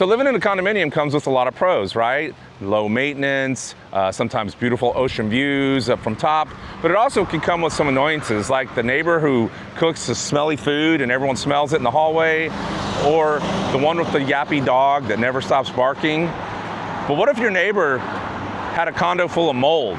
So living in a condominium comes with a lot of pros, right? Low maintenance, sometimes beautiful ocean views up from top, but it also can come with some annoyances, like the neighbor who cooks the smelly food and everyone smells it in the hallway, or the one with the yappy dog that never stops barking. But what if your neighbor had a condo full of mold?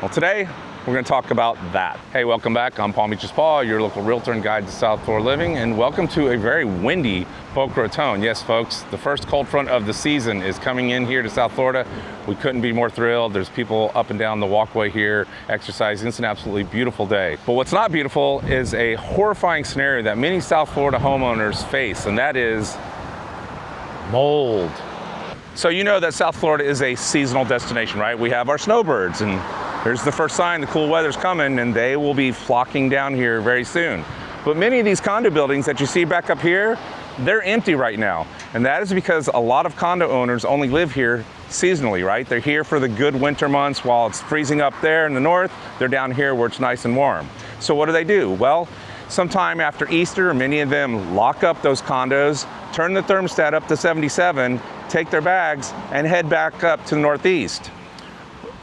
Well, today, we're going to talk about that. Hey, welcome back. I'm Palm Beach's Paul, your local realtor and guide to South Florida living, and welcome to a very windy Boca Raton. Yes, folks, the first cold front of the season is coming in here to South Florida. We couldn't be more thrilled. There's people up and down the walkway here exercising. It's an absolutely beautiful day. But what's not beautiful is a horrifying scenario that many South Florida homeowners face, and that is mold. So you know that South Florida is a seasonal destination, right? We have our snowbirds, and here's the first sign the cool weather's coming, and they will be flocking down here very soon. But many of these condo buildings that you see back up here, they're empty right now. And that is because a lot of condo owners only live here seasonally, right? They're here for the good winter months while it's freezing up there in the north. They're down here where it's nice and warm. So what do? Well, sometime after Easter, many of them lock up those condos, turn the thermostat up to 77, take their bags, and head back up to the northeast.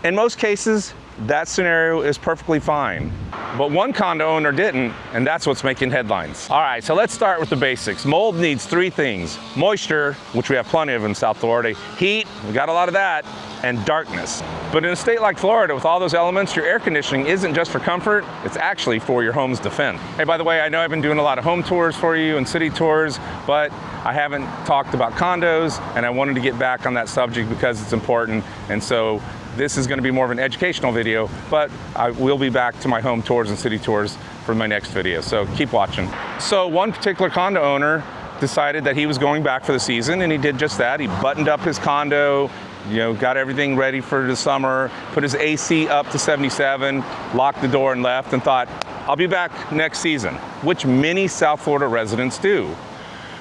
In most cases, that scenario is perfectly fine. But one condo owner didn't, and that's what's making headlines. All right, so let's start with the basics. Mold needs three things: moisture, which we have plenty of in South Florida, heat, we got a lot of that, and darkness. But in a state like Florida, with all those elements, your air conditioning isn't just for comfort, it's actually for your home's defense. Hey, by the way, I know I've been doing a lot of home tours for you and city tours, but I haven't talked about condos, and I wanted to get back on that subject because it's important. And so this is going to be more of an educational video, but I will be back to my home tours and city tours for my next video, so keep watching. So one particular condo owner decided that he was going back for the season, and he did just that. He buttoned up his condo, got everything ready for the summer, put his AC up to 77, locked the door and left, and thought, I'll be back next season, which many South Florida residents do.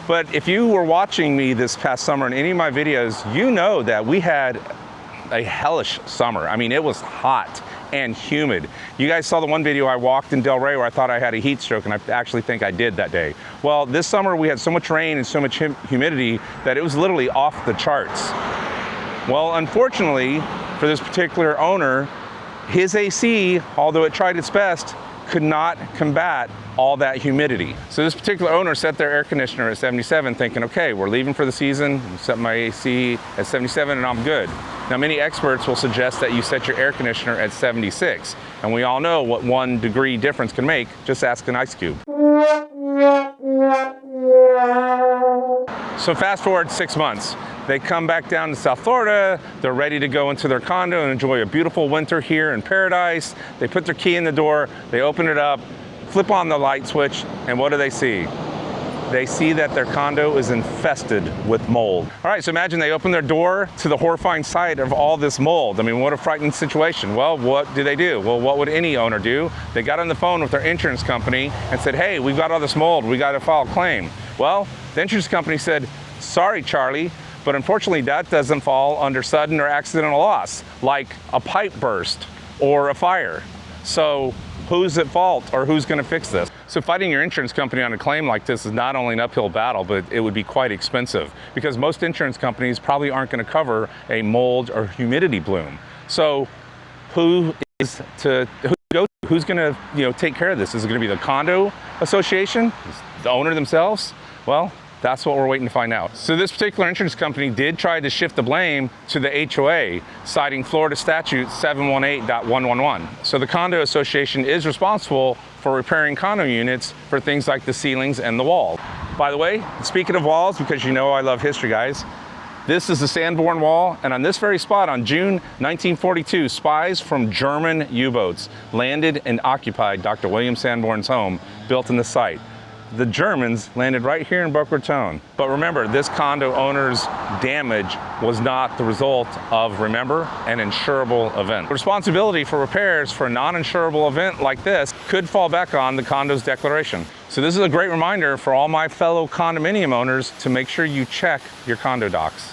But if you were watching me this past summer in any of my videos, you know that we had a hellish summer. I mean, it was hot and humid. You guys saw the one video I walked in Delray where I thought I had a heat stroke, and I actually think I did that day. Well, this summer we had so much rain and so much humidity that it was literally off the charts. Well, unfortunately for this particular owner, his AC, although it tried its best, could not combat all that humidity. So this particular owner set their air conditioner at 77 thinking, okay, we're leaving for the season, I'm setting my AC at 77 and I'm good. Now many experts will suggest that you set your air conditioner at 76, and we all know what 1 degree difference can make. Just ask an ice cube. So fast forward 6 months. They come back down to South Florida, they're ready to go into their condo and enjoy a beautiful winter here in paradise. They put their key in the door, they open it up, flip on the light switch, and what do they see? They see that their condo is infested with mold. All right, so imagine they open their door to the horrifying sight of all this mold. I mean, what a frightening situation. Well, what do? Well, what would any owner do? They got on the phone with their insurance company and said, hey, we've got all this mold, we got to file a claim. Well, the insurance company said, sorry, Charlie, but unfortunately that doesn't fall under sudden or accidental loss, like a pipe burst or a fire. So who's at fault, or who's going to fix this? So fighting your insurance company on a claim like this is not only an uphill battle, but it would be quite expensive, because most insurance companies probably aren't going to cover a mold or humidity bloom. So who's going to take care of this? Is it going to be the condo association, the owner themselves? Well, that's what we're waiting to find out. So this particular insurance company did try to shift the blame to the HOA, citing Florida Statute 718.111. So the condo association is responsible for repairing condo units for things like the ceilings and the wall. By the way, speaking of walls, because you know I love history, guys, this is the Sanborn Wall, and on this very spot on June 1942, spies from German U-boats landed and occupied Dr. William Sanborn's home, built in the site. The Germans landed right here in Boca Raton. But remember, this condo owner's damage was not the result of, remember, an insurable event. The responsibility for repairs for a non-insurable event like this could fall back on the condo's declaration. So this is a great reminder for all my fellow condominium owners to make sure you check your condo docs.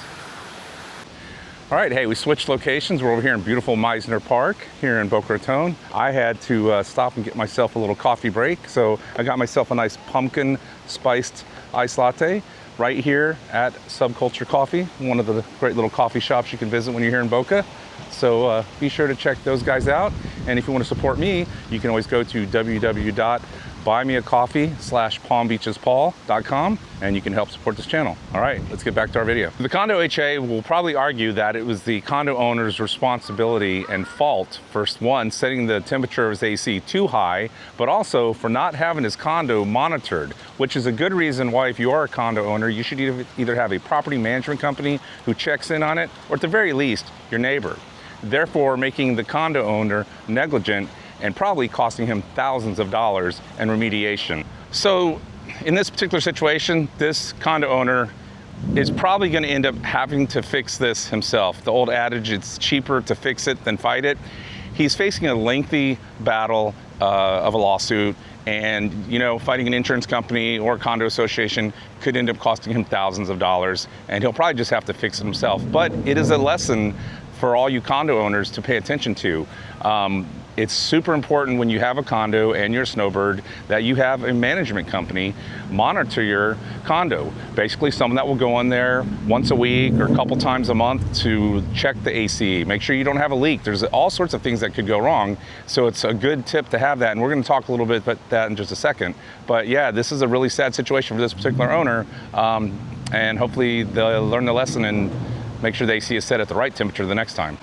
All right, hey, we switched locations. We're over here in beautiful Meisner Park here in Boca Raton. I had to stop and get myself a little coffee break, so I got myself a nice pumpkin spiced iced latte right here at Subculture Coffee, one of the great little coffee shops you can visit when you're here in Boca. So be sure to check those guys out. And if you want to support me, you can always go to www.buymeacoffee/palmbeachespaul.com and you can help support this channel. All right, let's get back to our video. The condo HA will probably argue that it was the condo owner's responsibility and fault for one, setting the temperature of his AC too high, but also for not having his condo monitored, which is a good reason why if you are a condo owner, you should either have a property management company who checks in on it, or at the very least, your neighbor. Therefore, making the condo owner negligent and probably costing him thousands of dollars in remediation. So in this particular situation, this condo owner is probably going to end up having to fix this himself. The old adage, it's cheaper to fix it than fight it. He's facing a lengthy battle of a lawsuit, and fighting an insurance company or a condo association could end up costing him thousands of dollars, and he'll probably just have to fix it himself. But it is a lesson for all you condo owners to pay attention to. It's super important when you have a condo and you're a snowbird that you have a management company monitor your condo. Basically someone that will go in there once a week or a couple times a month to check the AC, make sure you don't have a leak. There's all sorts of things that could go wrong. So it's a good tip to have that. And we're gonna talk a little bit about that in just a second. But yeah, this is a really sad situation for this particular owner. And hopefully they'll learn the lesson and make sure the AC is set at the right temperature the next time.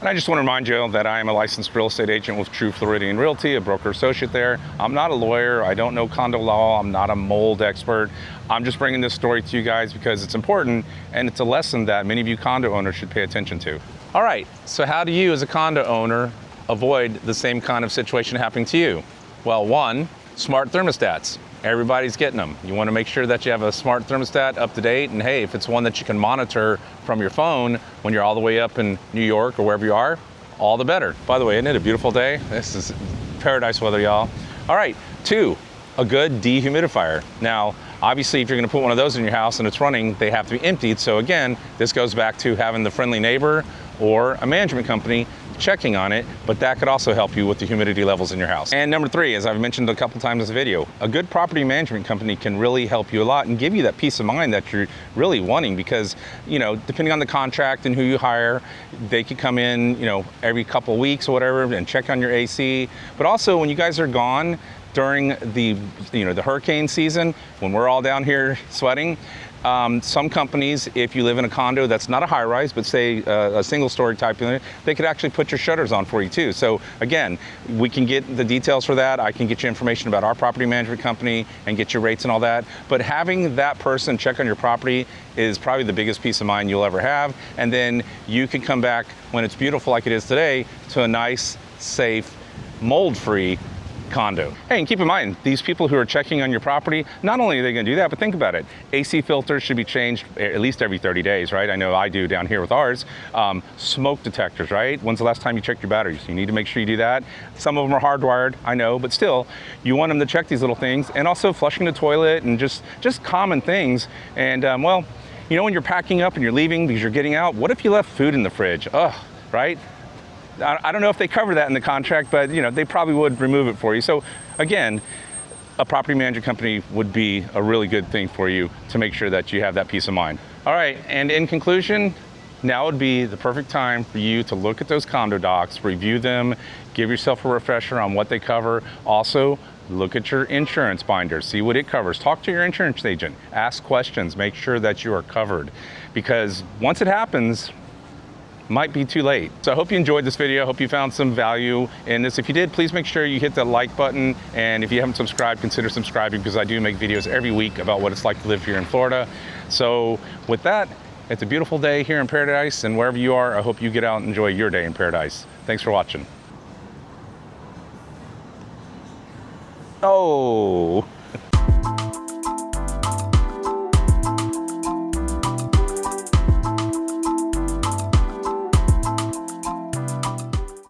And I just want to remind you that I am a licensed real estate agent with True Floridian Realty, a broker associate there. I'm not a lawyer. I don't know condo law. I'm not a mold expert. I'm just bringing this story to you guys because it's important and it's a lesson that many of you condo owners should pay attention to. All right, so how do you as a condo owner avoid the same kind of situation happening to you? Well, one, smart thermostats. Everybody's getting them. You want to make sure that you have a smart thermostat up to date, and hey, if it's one that you can monitor from your phone when you're all the way up in New York or wherever you are, all the better. By the way, isn't it a beautiful day? This is paradise weather, y'all. All right, two, a good dehumidifier. Now, obviously, if you're going to put one of those in your house and it's running, they have to be emptied. So again, this goes back to having the friendly neighbor or a management company checking on it, but that could also help you with the humidity levels in your house. And number three, as I've mentioned a couple times in this video, a good property management company can really help you a lot and give you that peace of mind that you're really wanting, because depending on the contract and who you hire, they could come in every couple weeks or whatever and check on your AC. But also when you guys are gone during the the hurricane season, when we're all down here sweating, some companies, if you live in a condo that's not a high-rise, but say a single-story type unit, they could actually put your shutters on for you too. So again, we can get the details for that. I can get you information about our property management company and get your rates and all that. But having that person check on your property is probably the biggest peace of mind you'll ever have. And then you can come back when it's beautiful like it is today to a nice, safe, mold-free condo. Hey, and keep in mind, these people who are checking on your property, not only are they going to do that, but think about it. AC filters should be changed at least every 30 days, right? I know I do down here with ours. Smoke detectors, right? When's the last time you checked your batteries? You need to make sure you do that. Some of them are hardwired, I know, but still, you want them to check these little things, and also flushing the toilet and just common things. And well, when you're packing up and you're leaving because you're getting out, what if you left food in the fridge? Ugh, right? I don't know if they cover that in the contract, but they probably would remove it for you. So again, a property management company would be a really good thing for you to make sure that you have that peace of mind. All right, and in conclusion, now would be the perfect time for you to look at those condo docs, review them, give yourself a refresher on what they cover. Also, look at your insurance binder, see what it covers. Talk to your insurance agent, ask questions, make sure that you are covered, because once it happens, might be too late. So I hope you enjoyed this video. I hope you found some value in this. If you did, please make sure you hit that like button. And if you haven't subscribed, consider subscribing, because I do make videos every week about what it's like to live here in Florida. So with that, it's a beautiful day here in paradise, and wherever you are, I hope you get out and enjoy your day in paradise. Thanks for watching. Oh.